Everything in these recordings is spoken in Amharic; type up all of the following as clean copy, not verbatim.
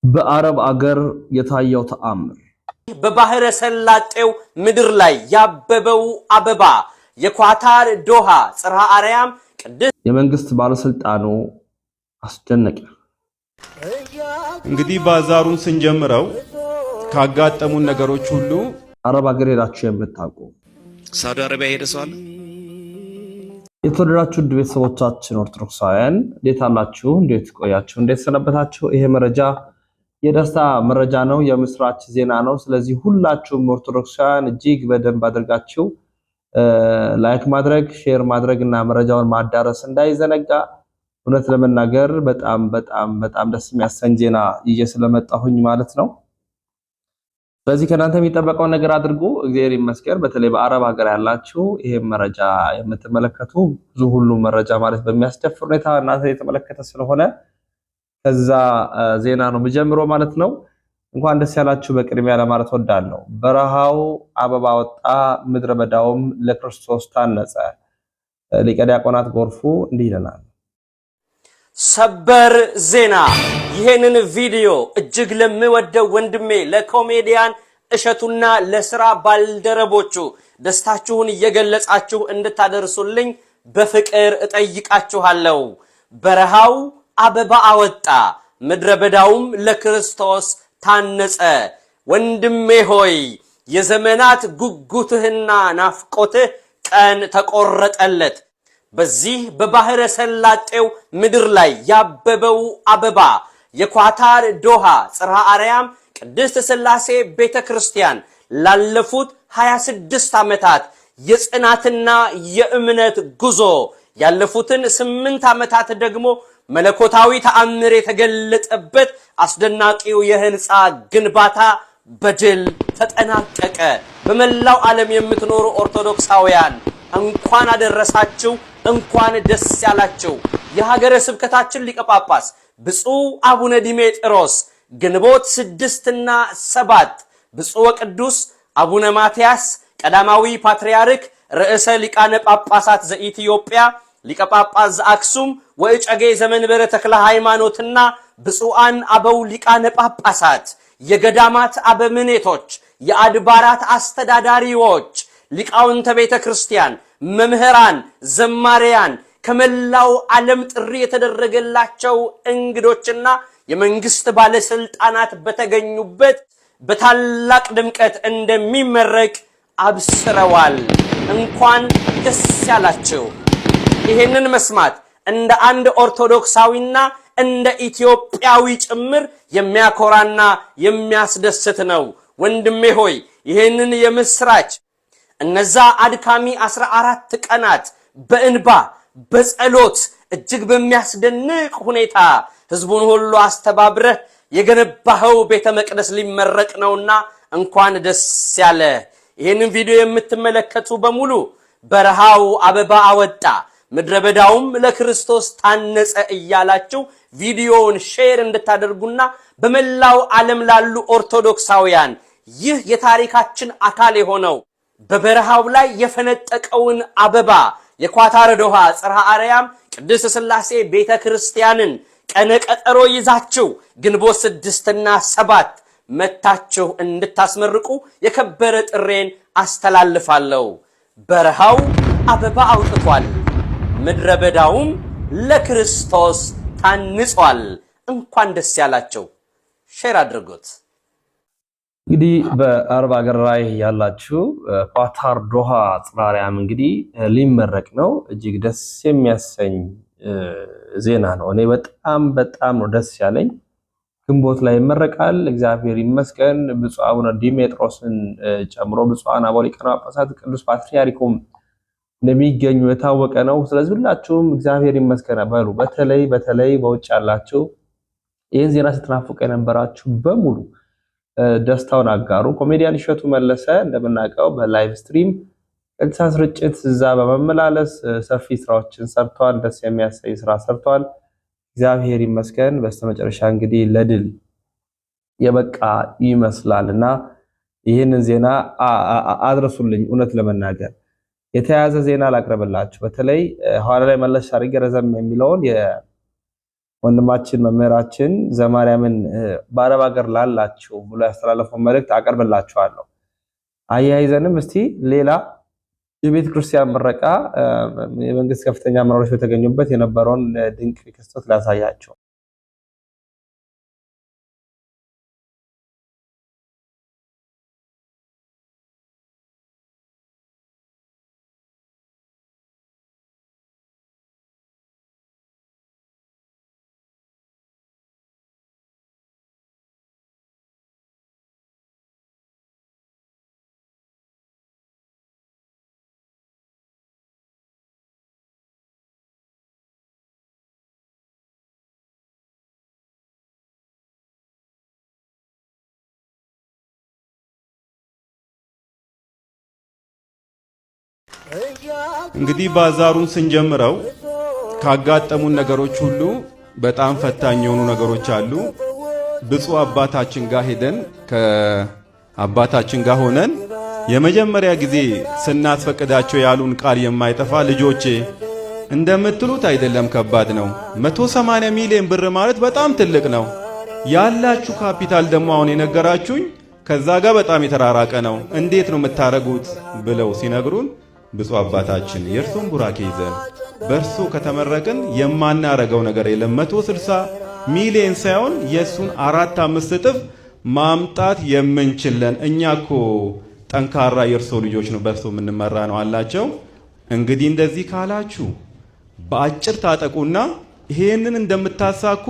በአረብ አገር የታየው ተአምር በባህረ ሰላጤው ምድር ላይ ያበበው አበባ የኳታር ዶሃ ጽርሐ አርያም ቅድስት የመንግስት ባለስልጣኑ አስደነቀ። እንግዲህ ባዛሩን ስንጀምረው ካጋጠሙን ነገሮች ሁሉ አረብ አገር ሄዳችሁ የምታውቁ ሳውዲ አረቢያ ሄደ ሰው አለ? የተወደዳችሁ ቤተሰቦቻችን ኦርቶዶክሳውያን እንዴት አላችሁ? እንዴት ቆያችሁ? እንዴት ሰነበታችሁ? ይሄ መረጃ የደስታ መረጃ ነው፣ የምስራች ዜና ነው። ስለዚህ ሁላችሁም ኦርቶዶክሳውያን እጅግ በደንብ አድርጋችሁ ላይክ ማድረግ፣ ሼር ማድረግ እና መረጃውን ማዳረስ እንዳይዘነጋ። እውነት ለመናገር በጣም በጣም በጣም ደስ የሚያሰኝ ዜና ይዤ ስለመጣሁኝ ማለት ነው። ስለዚህ ከናንተ የሚጠበቀው ነገር አድርጉ። እግዚአብሔር ይመስገን። በተለይ በአረብ ሀገር ያላችሁ ይሄን መረጃ የምትመለከቱ ብዙ ሁሉ መረጃ ማለት በሚያስደፍር ሁኔታ እናንተ የተመለከተ ስለሆነ ከዛ ዜና ነው የሚጀምረው ማለት ነው። እንኳን ደስ ያላችሁ በቅድሚያ ለማለት ወዳለሁ። በረሃው አበባ ወጣ፣ ምድረ በዳውም ለክርስቶስ ታነጸ። ሊቀ ዲያቆናት ጎርፉ እንዲህ ይለናል። ሰበር ዜና። ይሄንን ቪዲዮ እጅግ ለምወደው ወንድሜ ለኮሜዲያን እሸቱና ለስራ ባልደረቦቹ ደስታችሁን እየገለጻችሁ እንድታደርሱልኝ በፍቅር እጠይቃችኋለሁ። በረሃው አበባ አወጣ፣ ምድረ በዳውም ለክርስቶስ ታነጸ። ወንድሜ ሆይ የዘመናት ጉጉትህና ናፍቆትህ ቀን ተቆረጠለት። በዚህ በባህረ ሰላጤው ምድር ላይ ያበበው አበባ የኳታር ዶሃ ጽርሐ አርያም ቅድስት ሥላሴ ቤተክርስቲያን ላለፉት 26 ዓመታት የጽናትና የእምነት ጉዞ ያለፉትን 8 ዓመታት ደግሞ መለኮታዊ ተአምር የተገለጠበት አስደናቂው የህንፃ ግንባታ በድል ተጠናቀቀ። በመላው ዓለም የምትኖሩ ኦርቶዶክሳውያን እንኳን አደረሳችሁ፣ እንኳን ደስ ያላችሁ። የሀገረ ስብከታችን ሊቀ ጳጳስ ብፁዕ አቡነ ዲሜጥሮስ ግንቦት 6 እና 7 ብፁዕ ወቅዱስ አቡነ ማትያስ ቀዳማዊ ፓትርያርክ ርዕሰ ሊቃነ ጳጳሳት ዘኢትዮጵያ ሊቀ ጳጳስ ዘአክሱም ወእጨጌ ዘመንበረ ተክለ ሃይማኖትና ብፁዓን አበው ሊቃነ ጳጳሳት፣ የገዳማት አበምኔቶች፣ የአድባራት አስተዳዳሪዎች፣ ሊቃውንተ ቤተ ክርስቲያን፣ መምህራን፣ ዘማሪያን፣ ከመላው ዓለም ጥሪ የተደረገላቸው እንግዶችና የመንግስት ባለስልጣናት በተገኙበት በታላቅ ድምቀት እንደሚመረቅ አብስረዋል። እንኳን ደስ ያላችሁ። ይሄንን መስማት እንደ አንድ ኦርቶዶክሳዊና እንደ ኢትዮጵያዊ ጭምር የሚያኮራና የሚያስደስት ነው። ወንድሜ ሆይ ይሄንን የምስራች እነዛ አድካሚ 14 ቀናት በእንባ በጸሎት እጅግ በሚያስደንቅ ሁኔታ ህዝቡን ሁሉ አስተባብረህ የገነባኸው ቤተ መቅደስ ሊመረቅ ነውና እንኳን ደስ ያለ። ይሄንን ቪዲዮ የምትመለከቱ በሙሉ በረሃው አበባ አወጣ፣ ምድረ በዳውም ለክርስቶስ ታነጸ እያላችሁ ቪዲዮውን ሼር እንድታደርጉና በመላው ዓለም ላሉ ኦርቶዶክሳውያን ይህ የታሪካችን አካል የሆነው በበረሃው ላይ የፈነጠቀውን አበባ የኳታር ዶሃ ጽርሐ አርያም ቅድስት ሥላሴ ቤተክርስቲያንን ቀነቀጠሮ ይዛችሁ ግንቦት 6 እና 7 መታችሁ እንድታስመርቁ የከበረ ጥሬን አስተላልፋለሁ። በረሃው አበባ አውጥቷል፣ ምድረ በዳውም ለክርስቶስ ታንጿል። እንኳን ደስ ያላችሁ። ሼር አድርጉት። እንግዲህ በአረብ ሀገር ላይ ያላችሁ ኳታር ዶሃ ጽርሐ አርያም እንግዲህ ሊመረቅ ነው። እጅግ ደስ የሚያሰኝ ዜና ነው። እኔ በጣም በጣም ነው ደስ ያለኝ። ግንቦት ላይ ይመረቃል። እግዚአብሔር ይመስገን። ብፁዕ አቡነ ዲሜጥሮስን ጨምሮ ብፁዓን አበው ሊቃነ ጳጳሳት ቅዱስ ፓትርያርኩም እንደሚገኙ የታወቀ ነው። ስለዚህ ሁላችሁም እግዚአብሔር ይመስገን በሉ። በተለይ በውጭ ያላችሁ ይህን ዜና ስትናፍቁ የነበራችሁ በሙሉ ደስታውን አጋሩ። ኮሜዲያን እሸቱ መለሰ እንደምናውቀው በላይቭ ስትሪም ቀጥታ ስርጭት እዛ በመመላለስ ሰፊ ስራዎችን ሰርቷል። ደስ የሚያሰኝ ስራ ሰርቷል። እግዚአብሔር ይመስገን። በስተመጨረሻ እንግዲህ ለድል የበቃ ይመስላልና ይህንን ዜና አድርሱልኝ። እውነት ለመናገር የተያያዘ ዜና ላቅርብላችሁ። በተለይ ኋላ ላይ መለስ አድርጌ ረዘም የሚለውን ወንድማችን መምህራችን ዘማርያምን በአረብ ሀገር ላላችሁ ብሎ ያስተላለፈው መልእክት አቀርብላችኋለሁ። አያይዘንም እስቲ ሌላ የቤተ ክርስቲያን ምረቃ የመንግስት ከፍተኛ አመራሮች በተገኙበት የነበረውን ድንቅ ክስተት ላሳያቸው። እንግዲህ ባዛሩን ስንጀምረው ካጋጠሙን ነገሮች ሁሉ በጣም ፈታኝ የሆኑ ነገሮች አሉ። ብፁዕ አባታችን ጋር ሄደን ከአባታችን ጋር ሆነን የመጀመሪያ ጊዜ ስናስፈቅዳቸው ያሉን ቃል የማይጠፋ ልጆቼ እንደምትሉት አይደለም፣ ከባድ ነው። 180 ሚሊዮን ብር ማለት በጣም ትልቅ ነው። ያላችሁ ካፒታል ደግሞ አሁን የነገራችሁኝ ከዛ ጋር በጣም የተራራቀ ነው። እንዴት ነው የምታረጉት ብለው ሲነግሩን ብፁዕ አባታችን የእርሱን ቡራኬ ይዘን በእርሱ ከተመረቅን የማናረገው ነገር የለም። 160 ሚሊዮን ሳይሆን የእሱን 4-5 እጥፍ ማምጣት የምንችለን እኛ እኮ ጠንካራ የእርሶ ልጆች ነው፣ በእርሶ የምንመራ ነው አላቸው። እንግዲህ እንደዚህ ካላችሁ በአጭር ታጠቁና ይሄንን እንደምታሳኩ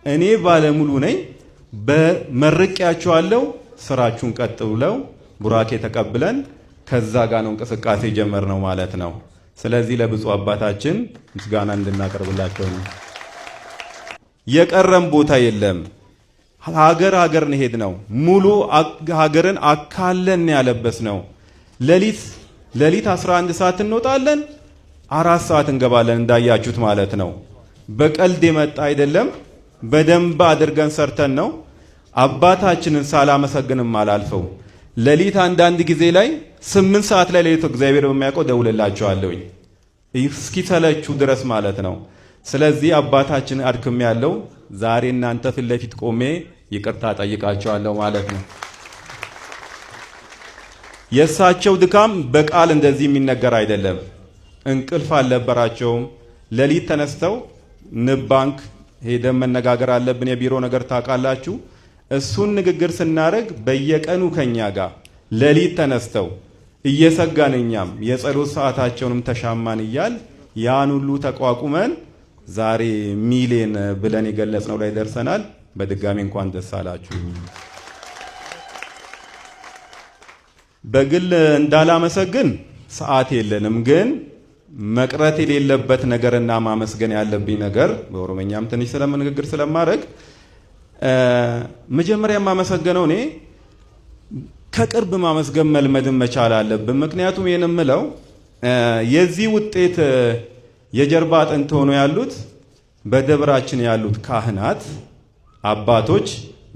እኔ ባለሙሉ ነኝ፣ በመርቂያችኋለሁ። ስራችሁን ቀጥ ብለው ቡራኬ ተቀብለን ከዛ ጋር ነው እንቅስቃሴ ጀመር ነው ማለት ነው። ስለዚህ ለብፁዕ አባታችን ምስጋና እንድናቀርብላቸው ነው። የቀረም ቦታ የለም። ሀገር ሄድ ነው። ሙሉ ሀገርን አካለን ያለበስ ነው። ሌሊት 11 ሰዓት እንወጣለን፣ 4 ሰዓት እንገባለን። እንዳያችሁት ማለት ነው። በቀልድ የመጣ አይደለም። በደንብ አድርገን ሰርተን ነው። አባታችንን ሳላመሰግንም አላልፈው። ሌሊት አንዳንድ ጊዜ ላይ 8 ሰዓት ላይ ሌሊት እግዚአብሔር በሚያውቀው ደውልላቸዋለሁኝ እስኪሰለችሁ ድረስ ማለት ነው። ስለዚህ አባታችን አድክም ያለው ዛሬ እናንተ ፊት ለፊት ቆሜ ይቅርታ ጠይቃቸዋለሁ ማለት ነው። የእሳቸው ድካም በቃል እንደዚህ የሚነገር አይደለም። እንቅልፍ አልነበራቸውም። ሌሊት ተነስተው ንብ ባንክ ሄደን መነጋገር አለብን፣ የቢሮ ነገር ታውቃላችሁ። እሱን ንግግር ስናደርግ በየቀኑ ከኛ ጋር ሌሊት ተነስተው እየሰጋን እኛም የጸሎት ሰዓታቸውንም ተሻማን እያል ያን ሁሉ ተቋቁመን ዛሬ ሚሊዮን ብለን የገለጽነው ላይ ደርሰናል። በድጋሚ እንኳን ደስ አላችሁ። በግል እንዳላመሰግን ሰዓት የለንም፣ ግን መቅረት የሌለበት ነገርና ማመስገን ያለብኝ ነገር በኦሮሞኛም ትንሽ ስለምንግግር ስለማድረግ መጀመሪያ ማመሰገነው እኔ ከቅርብ ማመስገን መልመድን መቻል አለብን። ምክንያቱም ይሄን የምለው የዚህ ውጤት የጀርባ አጥንት ሆኖ ያሉት በደብራችን ያሉት ካህናት፣ አባቶች፣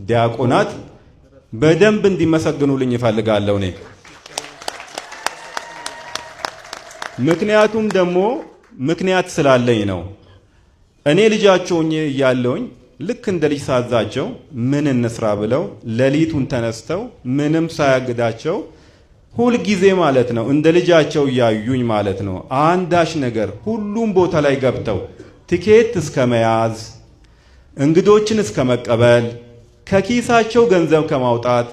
ዲያቆናት በደንብ እንዲመሰግኑልኝ ይፈልጋለሁ እኔ። ምክንያቱም ደግሞ ምክንያት ስላለኝ ነው። እኔ ልጃቸው እያለሁኝ ልክ እንደ ልጅ ሳዛቸው ምን እንስራ ብለው ሌሊቱን ተነስተው ምንም ሳያግዳቸው ሁል ጊዜ ማለት ነው እንደ ልጃቸው እያዩኝ ማለት ነው አንዳች ነገር ሁሉም ቦታ ላይ ገብተው ቲኬት እስከ መያዝ፣ እንግዶችን እስከ መቀበል፣ ከኪሳቸው ገንዘብ ከማውጣት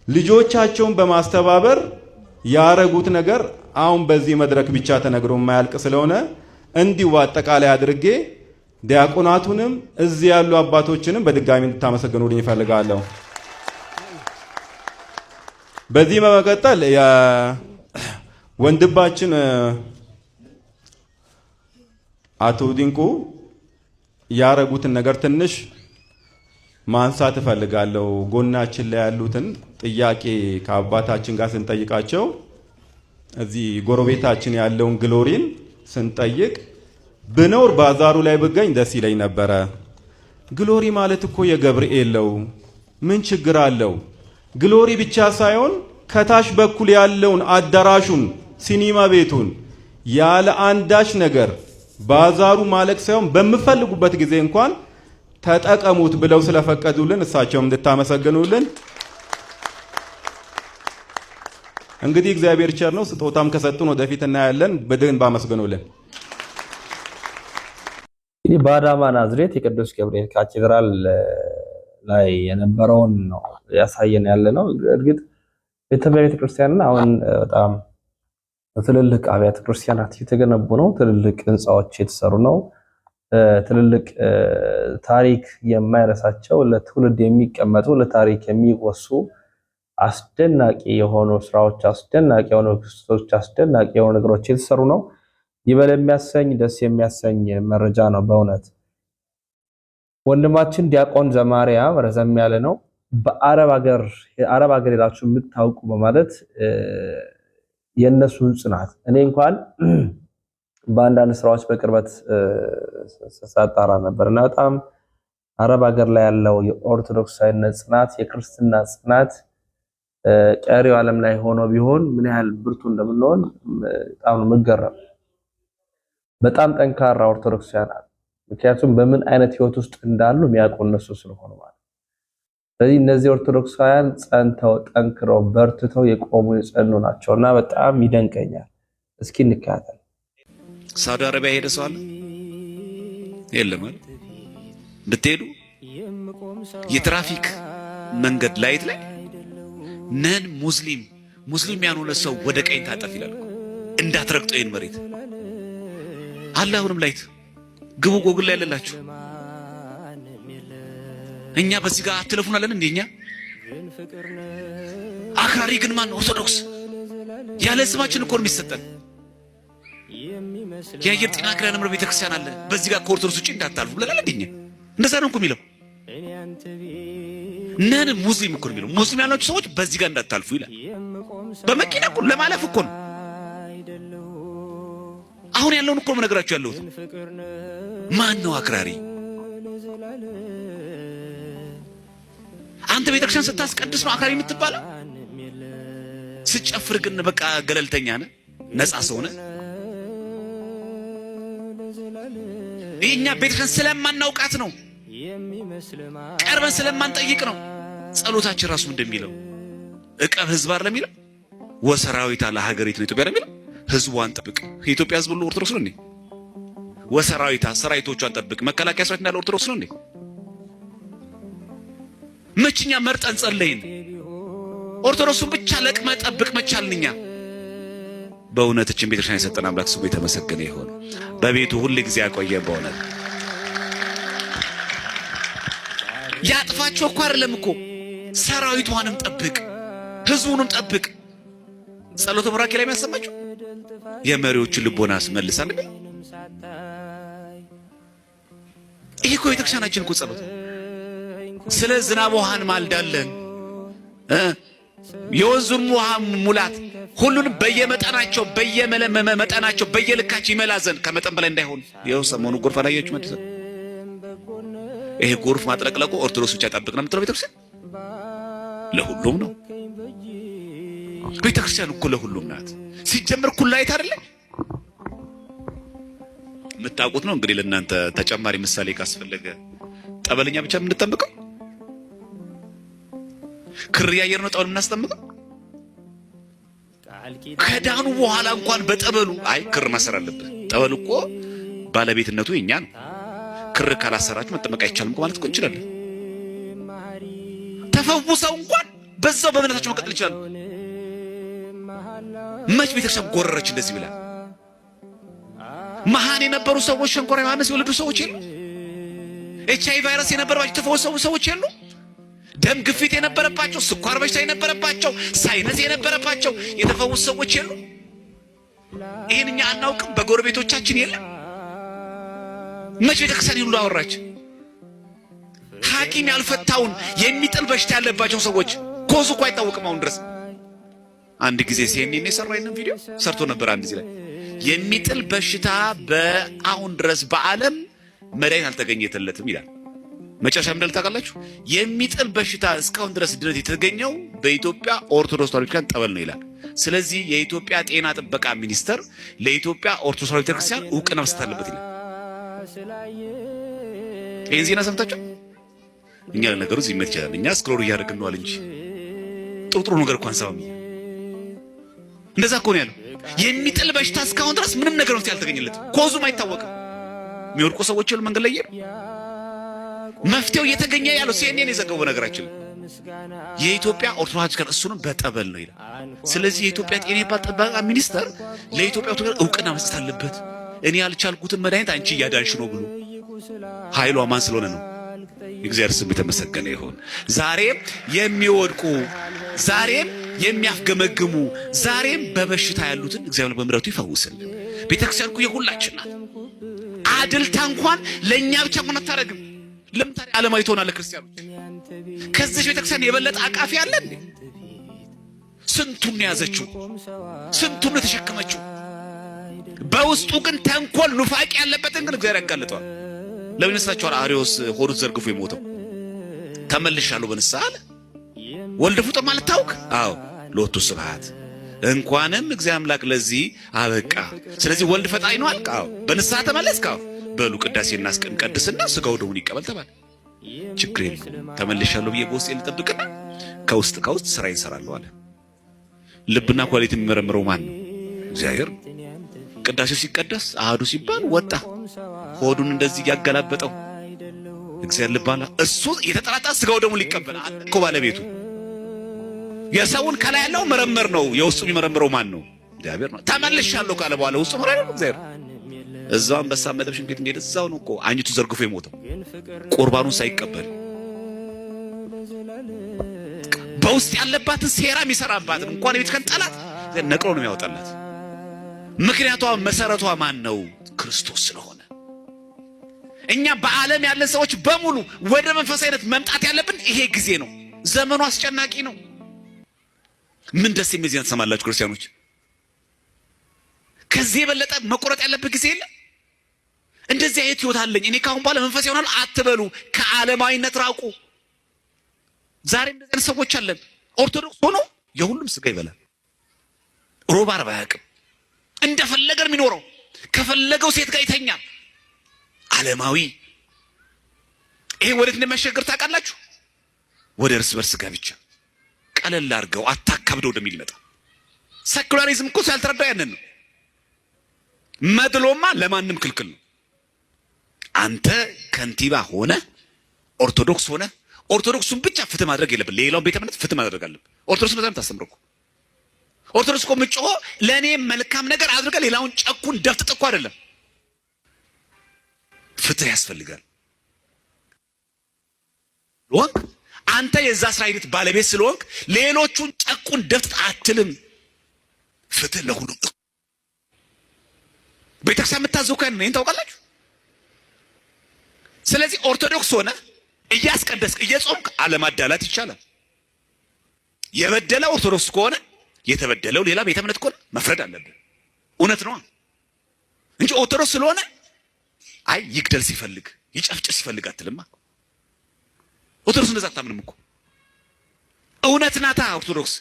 ልጆቻቸውን በማስተባበር ያረጉት ነገር አሁን በዚህ መድረክ ብቻ ተነግሮ የማያልቅ ስለሆነ እንዲሁ አጠቃላይ አድርጌ ዲያቆናቱንም እዚህ ያሉ አባቶችንም በድጋሚ እንድታመሰግኑልኝ እፈልጋለሁ። በዚህ በመቀጠል ወንድማችን አቶ ዲንቁ ያረጉትን ነገር ትንሽ ማንሳት እፈልጋለሁ። ጎናችን ላይ ያሉትን ጥያቄ ከአባታችን ጋር ስንጠይቃቸው እዚህ ጎረቤታችን ያለውን ግሎሪን ስንጠይቅ ብኖር ባዛሩ ላይ ብገኝ ደስ ይለኝ ነበረ። ግሎሪ ማለት እኮ የገብርኤል ነው፣ ምን ችግር አለው? ግሎሪ ብቻ ሳይሆን ከታች በኩል ያለውን አዳራሹን፣ ሲኒማ ቤቱን ያለ አንዳች ነገር ባዛሩ ማለቅ ሳይሆን በምፈልጉበት ጊዜ እንኳን ተጠቀሙት ብለው ስለፈቀዱልን እሳቸውም እንድታመሰግኑልን። እንግዲህ እግዚአብሔር ቸር ነው። ስጦታም ከሰጡን ወደፊት እናያለን። በደንብ አመስግኑልን። እንግዲህ በአዳማ ናዝሬት የቅዱስ ገብርኤል ካቴድራል ላይ የነበረውን ነው ያሳየን ያለ ነው። እርግጥ ቤተ ክርስቲያንና አሁን በጣም ትልልቅ አብያተ ክርስቲያናት የተገነቡ ነው። ትልልቅ ህንፃዎች የተሰሩ ነው። ትልልቅ ታሪክ የማይረሳቸው ለትውልድ የሚቀመጡ ለታሪክ የሚወሱ አስደናቂ የሆኑ ስራዎች፣ አስደናቂ የሆኑ ክስተቶች፣ አስደናቂ የሆኑ ነገሮች የተሰሩ ነው። ይበል የሚያሰኝ ደስ የሚያሰኝ መረጃ ነው በእውነት። ወንድማችን ዲያቆን ዘማርያም ረዘም ያለ ነው። በአረብ ሀገር ሄዳችሁ የምታውቁ በማለት የነሱን ጽናት እኔ እንኳን በአንዳንድ ስራዎች በቅርበት ሳጣራ ነበርና በጣም አረብ ሀገር ላይ ያለው የኦርቶዶክሳዊነት ጽናት፣ የክርስትና ጽናት ቀሪው ዓለም ላይ ሆኖ ቢሆን ምን ያህል ብርቱ እንደምንሆን በጣም ነው መገረም። በጣም ጠንካራ ኦርቶዶክሳውያን አሉ። ምክንያቱም በምን አይነት ህይወት ውስጥ እንዳሉ የሚያውቁ እነሱ ስለሆኑ ማለት። ስለዚህ እነዚህ ኦርቶዶክሳውያን ጸንተው ጠንክረው በርትተው የቆሙ የጸኑ ናቸውና በጣም ይደንቀኛል። እስኪ እንከታተል። ሳውዲ አረቢያ ሄደ ሰው አለ? የለም አይደል? ብትሄዱ የትራፊክ መንገድ ላይት ላይ ነን ሙስሊም ያልሆነ ሰው ወደ ቀኝ ታጠፍ ይላል። እንዳትረግጠው ይሄን መሬት አለ። አሁንም ላይት ግቡ፣ ጎግል ላይ ያለላችሁ። እኛ በዚህ ጋር አትለፉናለን እንደኛ። አክራሪ ግን ማን? ኦርቶዶክስ። ያለ ስማችን እኮ ነው የሚሰጠን። የአየር ጤና ክራይ ነምር ቤተክርስቲያን አለ። በዚህ ጋር ከኦርቶዶክስ ውጪ እንዳታልፉ ብለናል እንደኛ። እንደዛ ነው እኮ የሚለው። ነን ሙስሊም እኮ ነው የሚለው። ሙስሊም ያላችሁ ሰዎች በዚህ ጋር እንዳታልፉ ይላል። በመኪና እኮ ለማለፍ እኮ ነው። አሁን ያለውን እኮ ነው ነገራችሁ ያለሁት። ማን ነው አክራሪ? አንተ ቤተክርስቲያን ስታስቀድስ ነው አክራሪ የምትባለው? ስጨፍር ግን በቃ ገለልተኛ ነህ፣ ነፃ ሰው ነህ። እኛ ቤተክርስቲያን ስለማናውቃት ነው፣ ቀርበን ስለማንጠይቅ ነው። ጸሎታችን ራሱ እንደሚለው እቀብ ህዝብ አይደለም የሚለው ወሰራዊታ ለሀገሪቱ ኢትዮጵያ አይደለም የሚለው ህዝቧን ጠብቅ። የኢትዮጵያ ህዝብ ሁሉ ኦርቶዶክስ ነው እንዴ? ወሰራዊታ ሰራዊቶቿን ጠብቅ። መከላከያ ሰራዊት እንዳለ ኦርቶዶክስ ነው እንዴ? መችኛ መርጠን ጸለይን። ኦርቶዶክሱን ብቻ ለቅመ ጠብቅ መቻልንኛ። በእውነት እችን ቤተክርስቲያን የሰጠን አምላክ ስሙ የተመሰገነ ይሁን። በቤቱ ሁሉ ጊዜ ያቆየን። በእውነት ያጥፋቸው እኮ አይደለም እኮ ሰራዊቷንም ጠብቅ፣ ህዝቡንም ጠብቅ። ጸሎተ ምራኪ ላይ የሚያሰማችሁ የመሪዎችን ልቦና አስመልሳል። ይሄ እኮ ቤተክርስቲያናችን እኮ ጸሎት። ስለ ዝናብ ውሃን ማልዳለን፣ የወንዙን ውሃ ሙላት ሁሉንም በየመጠናቸው በየመጠናቸው በየልካቸው ይመላዘን ከመጠን በላይ እንዳይሆን። ይኸው ሰሞኑ ጎርፍ አላያችሁ ማለት ነው። ይሄ ጎርፍ ማጥለቅለቁ ኦርቶዶክስ ብቻ ጠብቅ ነው የምትለው ቤተክርስቲያን? ለሁሉም ነው። ቤተክርስቲያን እኮ ለሁሉም ናት። ሲጀምር ኩላይት አይደለ? የምታውቁት ነው እንግዲህ። ለእናንተ ተጨማሪ ምሳሌ ካስፈለገ ጠበልኛ ብቻ የምንጠብቀው ክር ያየር ነው ጠበል የምናስጠምቀው። ከዳኑ በኋላ እንኳን በጠበሉ አይ ክር ማሰር አለብህ። ጠበል እኮ ባለቤትነቱ የኛ ነው። ክር ካላሰራችሁ መጠመቅ አይቻልም ማለት እኮ እንችላለን። ተፈውሰው እንኳን በዛው በእምነታቸው መቀጠል ይችላሉ። መች ቤተክርስቲያን ጎረረች እንደዚህ ብላ? መሃን የነበሩ ሰዎች ሸንኮራ ዮሐንስ የወለዱ ሰዎች የሉ? ኤችአይቪ ቫይረስ የነበረባቸው የተፈወሱ ሰዎች የሉ? ደም ግፊት የነበረባቸው፣ ስኳር በሽታ የነበረባቸው፣ ሳይነስ የነበረባቸው የተፈወሱ ሰዎች የሉ? ይሄን እኛ አናውቅም? በጎረቤቶቻችን የለም? መች ቤተክርስቲያን ሁሉ አወራች? ሐኪም ያልፈታውን የሚጥል በሽታ ያለባቸው ሰዎች ኮዙ እኮ አይታወቅም አሁን ድረስ። አንድ ጊዜ ሲኤንኤን የሰራው ይሄንን ቪዲዮ ሰርቶ ነበር። አንድ ጊዜ ላይ የሚጥል በሽታ በአሁን ድረስ በዓለም መድኃኒት አልተገኘለትም ይላል። መጨረሻ ምንድነው ታውቃላችሁ? የሚጥል በሽታ እስካሁን ድረስ ድነት የተገኘው በኢትዮጵያ ኦርቶዶክስ ተዋሕዶ ቤተክርስቲያን ጠበል ነው ይላል። ስለዚህ የኢትዮጵያ ጤና ጥበቃ ሚኒስቴር ለኢትዮጵያ ኦርቶዶክስ ተዋሕዶ ቤተክርስቲያን እውቅና መስጠት አለበት ይላል። ይህን ዜና ሰምታችሁ እኛ ነገሩ ዚመት ይችላል። እኛ ስክሮል እያደረግን ነው አለ እንጂ ጥሩ ነገር እንኳን ሰው እንደዛ እኮ ነው ያለው። የሚጥል በሽታ እስካሁን ድረስ ምንም ነገር ነው ያልተገኘለት፣ ኮዙም አይታወቅም። የሚወድቁ ሰዎች ሁሉ መንገድ ላይ መፍትሄው እየተገኘ ያለው ሲኤንኤን የዘገበው ነገራችን የኢትዮጵያ ኦርቶዶክስ ክርስቲያን እሱንም በጠበል ነው ይላል። ስለዚህ የኢትዮጵያ ጤና ጥበቃ ሚኒስቴር ለኢትዮጵያ ኦርቶዶክስ እውቅና መስጠት አለበት። እኔ ያልቻልኩትን መድኃኒት አንቺ እያዳንሽ ነው ብሎ ኃይሏ ማን ስለሆነ ነው። እግዚአብሔር ስም የተመሰገነ ይሁን። ዛሬም የሚወድቁ ዛሬም የሚያፍገመግሙ ዛሬም በበሽታ ያሉትን እግዚአብሔር በምሕረቱ ይፈውስልን። ቤተክርስቲያን እኮ የሁላችን ናት። አድልታ እንኳን ለኛ ብቻ እንኳን አታረግም። ለምን ታዲያ ዓለማዊ ትሆናለህ? ክርስቲያኖች ከዚህ ቤተክርስቲያን የበለጠ አቃፊ አለ እንዴ? ስንቱን ያዘችው፣ ስንቱን ተሸከመችው። በውስጡ ግን ተንኮል ኑፋቂ ያለበትን ግን እግዚአብሔር ያጋልጠዋል። ለምን ይመስላችኋል አርዮስ ሆዱን ዘርግፎ የሞተው? ተመልሻለሁ በንስሐ አለ። ወልድ ፍጡር ማለት ታውቅ? አዎ ሎቱ ስብሐት። እንኳንም እግዚአብሔር አምላክ ለዚህ አበቃ። ስለዚህ ወልድ ፈጣሪ ነው አልክ? አዎ። በንስሐ ተመለስክ? አዎ። በሉ ቅዳሴ እናስቀድስና ስጋው ደሙን ይቀበል ተባለ። ችግር የለም ተመልሻለሁ ብዬ በውስጤ ልጠብቅና ከውስጥ ስራ ይሰራለሁ አለ። ልብና ኳሊቲ የሚመረምረው ማን ነው? እግዚአብሔር። ቅዳሴው ሲቀደስ አሃዱ ሲባል ወጣ ሆዱን እንደዚህ ያገላበጠው እግዚአብሔር ልባላ። እሱ የተጠራጣ ስጋው ደሙን ሊቀበል እኮ ባለቤቱ። የሰውን ከላይ ያለው መረመር ነው፣ የውስጡ የሚመረምረው ማን ነው? እግዚአብሔር ነው። ተመልሻለሁ ካለ በኋላ ውስጡ መረመር ነው እግዚአብሔር። እዛው አንበሳ መደብሽን ቤት እንደሄደ እዛው ነው እኮ አንጅቱ ዘርግፎ የሞተው ቁርባኑን ሳይቀበል። በውስጥ ያለባትን ሴራ የሚሰራባትን እንኳን የቤተክርስቲያን ጠላት ነቅሎ ነው የሚያወጣላት። ምክንያቷ መሰረቷ ማን ነው? ክርስቶስ ስለሆነ እኛ በዓለም ያለን ሰዎች በሙሉ ወደ መንፈሳዊነት መምጣት ያለብን ይሄ ጊዜ ነው። ዘመኑ አስጨናቂ ነው። ምን ደስ የሚል ዜና ትሰማላችሁ ክርስቲያኖች? ከዚህ የበለጠ መቆረጥ ያለበት ጊዜ የለም። እንደዚህ አይነት ህይወት አለኝ እኔ ካሁን በኋላ መንፈስ ይሆናል አትበሉ። ከዓለማዊነት ራቁ። ዛሬ እንደዚህ አይነት ሰዎች አለን። ኦርቶዶክስ ሆኖ የሁሉም ስጋ ይበላል። ሮብ ዓርብ አያውቅም። እንደፈለገ የሚኖረው ከፈለገው ሴት ጋር ይተኛል። ዓለማዊ። ይሄ ወዴት እንደሚያሸግር ታውቃላችሁ? ወደ እርስ በርስ ጋብቻ። ቀለል አድርገው አታካብደው ወደሚል ይመጣ። ሴኩላሪዝም እኮ ያልተረዳው ያንን ነው። መድሎማ ለማንም ክልክል ነው። አንተ ከንቲባ ሆነ ኦርቶዶክስ ሆነ ኦርቶዶክሱን ብቻ ፍትህ ማድረግ የለብን። ሌላውን ቤተ እምነት ፍትህ ማድረግ አለብን። ኦርቶዶክስ ነው ታስተምረው እኮ ኦርቶዶክስ እኮ ምጮ ለኔ መልካም ነገር አድርገ ሌላውን ጨኩን ደፍጥጥ እኮ አይደለም። ፍትህ ያስፈልጋል። ወንክ አንተ የዛ ስራ ሂደት ባለቤት ስለሆንክ ሌሎቹን ጨኩን ደፍጥጥ አትልም። ፍትህ ለሁሉም ቤተክርስቲያን የምታዘው ካን ነው ታውቃላችሁ። ስለዚህ ኦርቶዶክስ ሆነ እያስቀደስክ እየጾምክ አለማዳላት ይቻላል። የበደለ ኦርቶዶክስ ከሆነ የተበደለው ሌላ ቤተ እምነት ከሆነ መፍረድ አለብን። እውነት ነው እንጂ ኦርቶዶክስ ስለሆነ አይ ይግደል ሲፈልግ ይጨፍጭፍ ሲፈልግ አትልማ። ኦርቶዶክስ እንደዛ አታምንም እኮ። እውነት ናታ ኦርቶዶክስ።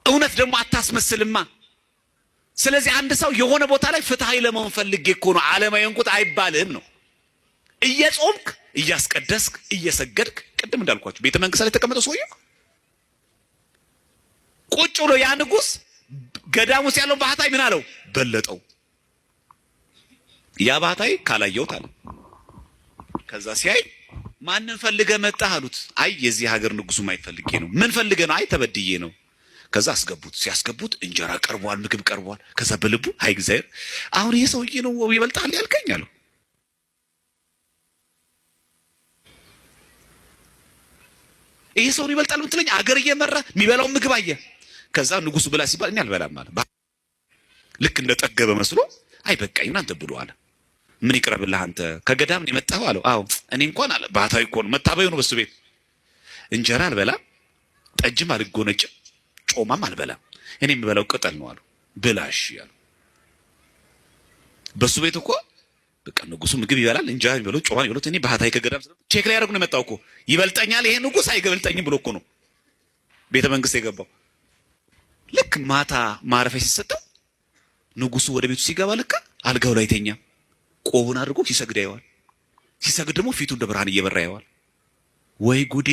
እውነት ደግሞ አታስመስልማ። ስለዚህ አንድ ሰው የሆነ ቦታ ላይ ፍትሃዊ ለመሆን ፈልጌ እኮ ነው ዓለማዊ እንቁት አይባልም ነው። እየጾምክ እያስቀደስክ እየሰገድክ ቅድም እንዳልኳችሁ ቤተ መንግስት ላይ ተቀመጠው ሰውዬው ቁጭ ብሎ ያ ንጉስ ገዳም ውስጥ ያለው ባህታዊ ምን አለው? በለጠው። ያ ባህታዊ ካላየውት አለ። ከዛ ሲያይ ማንን ፈልገ መጣህ አሉት። አይ የዚህ ሀገር ንጉሱ ማይፈልጌ ነው። ምን ፈልገ ነው? አይ ተበድዬ ነው። ከዛ አስገቡት። ሲያስገቡት እንጀራ ቀርቧል፣ ምግብ ቀርቧል። ከዛ በልቡ አይ እግዚአብሔር አሁን ይሄ ሰውዬ ነው ይበልጣል ያልከኝ አለው። ይሄ ሰው ይበልጣል ምትለኝ አገር እየመራ የሚበላው ምግብ አየ። ከዛ ንጉሱ ብላ ሲባል እኔ አልበላም አለ። ልክ እንደጠገበ መስሎ አይ በቃኝ እናንተ ብሉ አለ። ምን ይቅርብልህ አንተ ከገዳም ነው የመጣኸው አለው። አዎ እኔ እንኳን አለ ባህታዊ እኮ ነው መታበዩ ነው በሱ ቤት እንጀራ አልበላም፣ ጠጅም አልጎነጭም፣ ጮማም አልበላም። እኔ የምበላው ቅጠል ነው አለው። ብላሽ አለው። በሱ ቤት እኮ በቃ ንጉሱ ምግብ ይበላል፣ እንጀራ ይበላል፣ ጮማ ይበላል። እኔ ባህታዊ ከገዳም ቼክ ላይ ያደርጉ ነው የመጣው እኮ ይበልጠኛል ይሄ ንጉስ አይገበልጠኝም ብሎ እኮ ነው ቤተ መንግስት የገባው። ልክ ማታ ማረፊያ ሲሰጠው ንጉሱ ወደ ቤቱ ሲገባ ልክ አልጋው ላይ ተኛ። ቆቡን አድርጎ ሲሰግድ ያየዋል። ሲሰግድ ደግሞ ፊቱ እንደ ብርሃን እየበራ ያየዋል። ወይ ጉዴ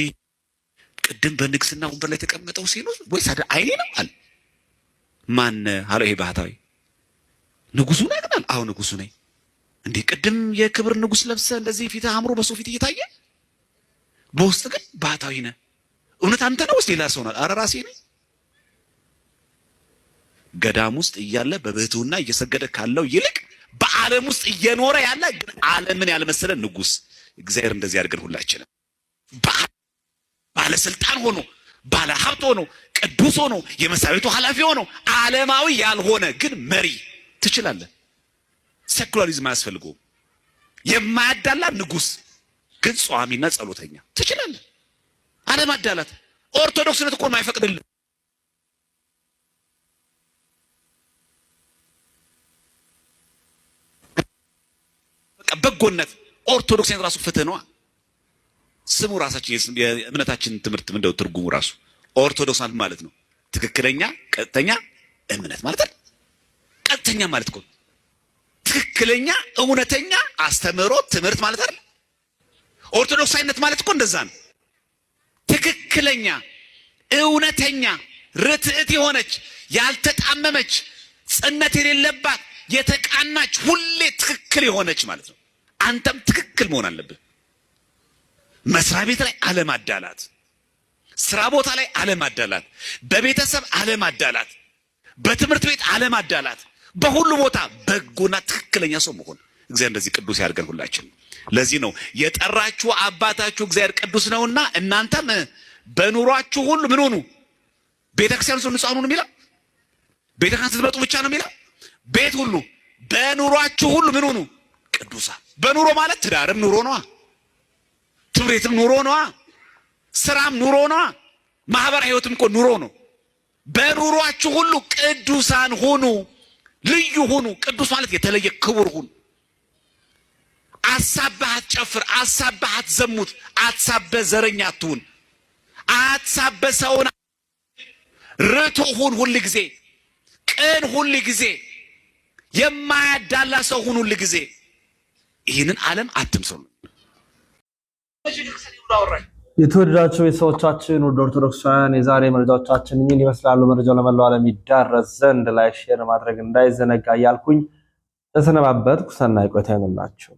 ቅድም በንግስና ወንበር ላይ ተቀመጠው ሲሉ ወይስ አይኔ ነው አለ። ማን አለው? ይሄ ባህታዊ ንጉሱ ነው ያቀናል። አዎ ንጉሱ ነኝ። እንዴ ቅድም የክብር ንጉስ ለብሰ እንደዚህ ፊት አምሮ በሰው ፊት እየታየ በውስጥ ግን ባህታዊ ነህ። እውነት አንተ ነው ወይስ ሌላ ሰው ነው? ኧረ ራሴ ነኝ። ገዳም ውስጥ እያለ በብህትውና እየሰገደ ካለው ይልቅ በዓለም ውስጥ እየኖረ ያለ ግን ዓለምን ያልመሰለ ንጉስ እግዚአብሔር እንደዚህ ያድርገን ሁላችንም። ባለስልጣን ሆኖ ባለ ሀብት ሆኖ ቅዱስ ሆኖ የመስሪያ ቤቱ ኃላፊ ሆኖ ዓለማዊ ያልሆነ ግን መሪ ትችላለህ። ሴኩላሪዝም አያስፈልገውም። የማያዳላ ንጉስ ግን ጿሚና ጸሎተኛ ትችላለህ። አለማዳላት ኦርቶዶክስነት እኮ የማይፈቅድልህ። በቃ በጎነት ኦርቶዶክስነት ራሱ ፍትህ ነው። ስሙ ራሳችን የእምነታችን ትምህርት ምንድነው ትርጉሙ? ራሱ ኦርቶዶክስ ማለት ነው ትክክለኛ ቀጥተኛ እምነት ማለት ነው። ቀጥተኛ ማለት እኮ ትክክለኛ እውነተኛ አስተምህሮ ትምህርት ማለት አይደል? ኦርቶዶክሳዊነት ማለት እኮ እንደዛ ነው። ትክክለኛ እውነተኛ ርትዕት የሆነች ያልተጣመመች ጽነት የሌለባት የተቃናች ሁሌ ትክክል የሆነች ማለት ነው። አንተም ትክክል መሆን አለብህ። መስሪያ ቤት ላይ አለማዳላት፣ ስራ ቦታ ላይ አለማዳላት፣ በቤተሰብ አለማዳላት፣ በትምህርት ቤት አለማዳላት፣ በሁሉ ቦታ በጎና ትክክለኛ ሰው መሆን እግዚአብሔር እንደዚህ ቅዱስ ያድርገን ሁላችን። ለዚህ ነው የጠራችሁ አባታችሁ እግዚአብሔር ቅዱስ ነውና እናንተም በኑሯችሁ ሁሉ ምን ሆኑ? ቤተክርስቲያን ውስጥ ንጹሐን ሁኑ የሚለው ቤተክርስቲያን ስትመጡ ብቻ ነው የሚለው? ቤት ሁሉ በኑሯችሁ ሁሉ ምን ሆኑ? ቅዱሳን። በኑሮ ማለት ትዳርም ኑሮ ነዋ፣ ትምህርትም ኑሮ ነዋ፣ ስራም ኑሮ ነዋ፣ ማህበራዊ ህይወትም እኮ ኑሮ ነው። በኑሯችሁ ሁሉ ቅዱሳን ሁኑ፣ ልዩ ሁኑ። ቅዱስ ማለት የተለየ ክቡር ሁኑ። አሳበህ አትጨፍር፣ አሳበህ አትዘሙት፣ አትሳበህ ዘረኛ አትሁን፣ አትሳበህ ሰውን። ርቱዕ ሁን ሁል ጊዜ፣ ቅን ሁል ጊዜ፣ የማያዳላ ሰው ሁን ሁል ጊዜ። ይህንን ዓለም አትምሰሉ። የተወደዳችሁ ቤተሰቦቻችን ወደ ኦርቶዶክሳውያን የዛሬ መረጃዎቻችን ምን ይመስላሉ? መረጃው ለመላው ዓለም ይዳረስ ዘንድ ላይክ፣ ሼር ማድረግ እንዳይዘነጋ እያልኩኝ ተሰነባበትኩ። ሰናይ ቆይታ ይሁንላችሁ።